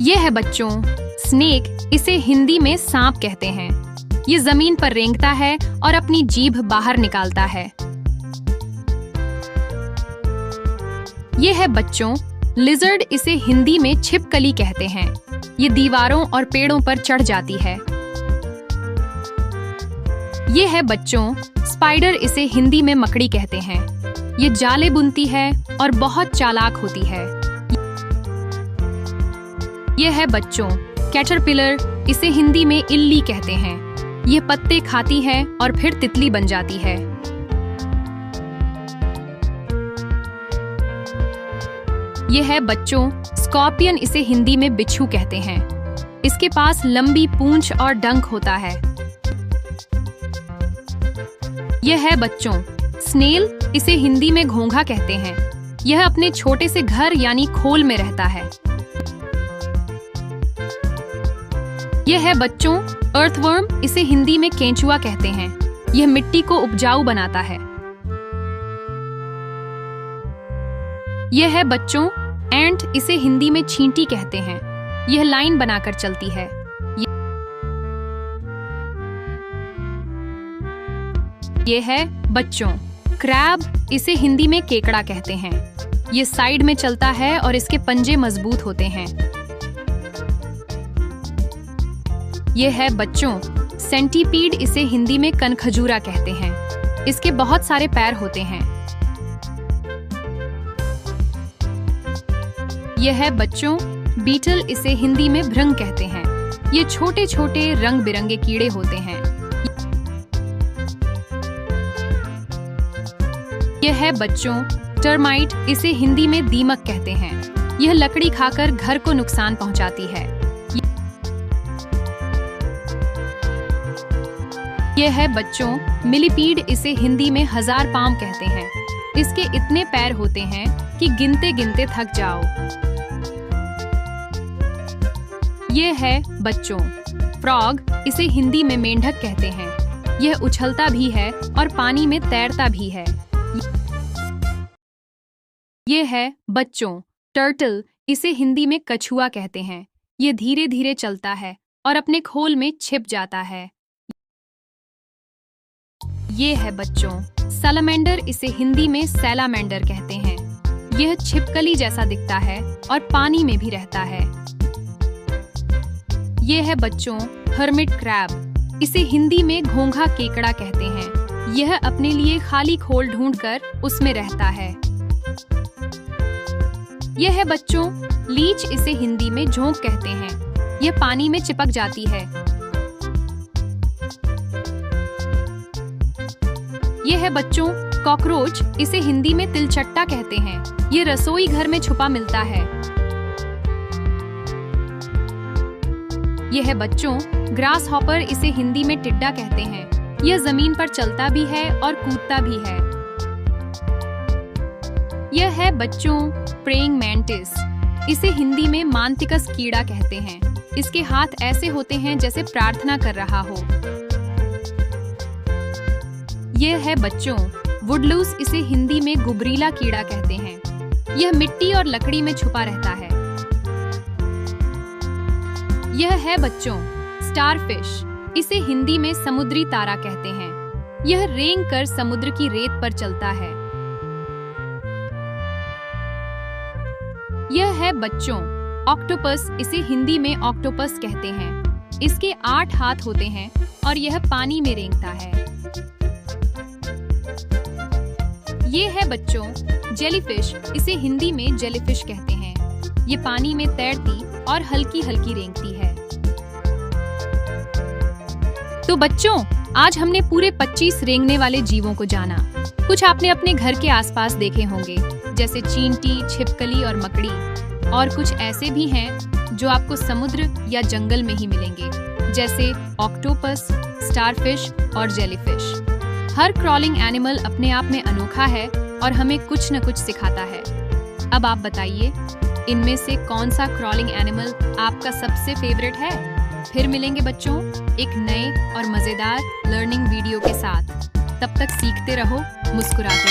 ये है बच्चों स्नेक, इसे हिंदी में सांप कहते हैं। ये जमीन पर रेंगता है और अपनी जीभ बाहर निकालता है। ये है बच्चों लिजर्ड, इसे हिंदी में छिपकली कहते हैं। ये दीवारों और पेड़ों पर चढ़ जाती है। ये है बच्चों स्पाइडर, इसे हिंदी में मकड़ी कहते हैं। ये जाले बुनती है और बहुत चालाक होती है। ये है बच्चों कैटरपिलर, इसे हिंदी में इल्ली कहते हैं। ये पत्ते खाती है और फिर तितली बन जाती है। ये है बच्चों स्कॉर्पियन, इसे हिंदी में बिच्छू कहते हैं। इसके पास लंबी पूंछ और डंक होता है। यह है बच्चों स्नेल, इसे हिंदी में घोंघा कहते हैं। यह अपने छोटे से घर यानी खोल में रहता है। यह है बच्चों अर्थवर्म, इसे हिंदी में केंचुआ कहते हैं। यह मिट्टी को उपजाऊ बनाता है। यह है बच्चों एंट, इसे हिंदी में चींटी कहते हैं। यह लाइन बनाकर चलती है। यह है बच्चों क्रैब, इसे हिंदी में केकड़ा कहते हैं। यह साइड में चलता है और इसके पंजे मजबूत होते हैं। यह है बच्चों सेंटीपीड, इसे हिंदी में कनखजूरा कहते हैं। इसके बहुत सारे पैर होते हैं। यह है बच्चों बीटल, इसे हिंदी में भृंग कहते हैं। ये छोटे छोटे रंग बिरंगे कीड़े होते हैं। यह है बच्चों टर्माइट, इसे हिंदी में दीमक कहते हैं। यह लकड़ी खाकर घर को नुकसान पहुंचाती है। यह है बच्चों मिलीपीड, इसे हिंदी में हजार पांव कहते हैं। इसके इतने पैर होते हैं कि गिनते गिनते थक जाओ। यह है बच्चों फ्रॉग, इसे हिंदी में मेंढक कहते हैं। यह उछलता भी है और पानी में तैरता भी है। यह है बच्चों टर्टल, इसे हिंदी में कछुआ कहते हैं। यह धीरे धीरे चलता है और अपने खोल में छिप जाता है। ये है बच्चों सैलामेंडर, इसे हिंदी में सैलामेंडर कहते हैं। यह छिपकली जैसा दिखता है और पानी में भी रहता है। ये है बच्चों हर्मिट क्रैब, इसे हिंदी में घोंघा केकड़ा कहते हैं। यह अपने लिए खाली खोल ढूंढकर उसमें रहता है। यह है बच्चों लीच, इसे हिंदी में झोंक कहते हैं। यह पानी में चिपक जाती है। यह है बच्चों कॉकरोच, इसे हिंदी में तिलचट्टा कहते हैं। यह रसोई घर में छुपा मिलता है। यह है बच्चों ग्रास हॉपर, इसे हिंदी में टिड्डा कहते हैं। यह जमीन पर चलता भी है और कूदता भी है। यह है बच्चों प्रेइंग मैंटिस, इसे हिंदी में मांतिकस कीड़ा कहते हैं। इसके हाथ ऐसे होते हैं जैसे प्रार्थना कर रहा हो। यह है बच्चों वुडलूस, इसे हिंदी में गुबरीला कीड़ा कहते हैं। यह मिट्टी और लकड़ी में छुपा रहता है। यह है बच्चों स्टारफिश, इसे हिंदी में समुद्री तारा कहते हैं। यह रेंग कर समुद्र की रेत पर चलता है। यह है बच्चों ऑक्टोपस, इसे हिंदी में ऑक्टोपस कहते हैं। इसके 8 हाथ होते हैं और यह पानी में रेंगता है। ये है बच्चों जेलीफिश, इसे हिंदी में जेलीफिश कहते हैं। ये पानी में तैरती और हल्की हल्की रेंगती है। तो बच्चों आज हमने पूरे 25 रेंगने वाले जीवों को जाना। कुछ आपने अपने घर के आसपास देखे होंगे, जैसे चींटी, छिपकली और मकड़ी। और कुछ ऐसे भी हैं जो आपको समुद्र या जंगल में ही मिलेंगे, जैसे ऑक्टोपस, स्टारफिश और जेलीफिश। हर क्रॉलिंग एनिमल अपने आप में अनोखा है और हमें कुछ न कुछ सिखाता है। अब आप बताइए, इनमें से कौन सा क्रॉलिंग एनिमल आपका सबसे फेवरेट है? फिर मिलेंगे बच्चों एक नए और मजेदार लर्निंग वीडियो के साथ। तब तक सीखते रहो, मुस्कुराते रहो।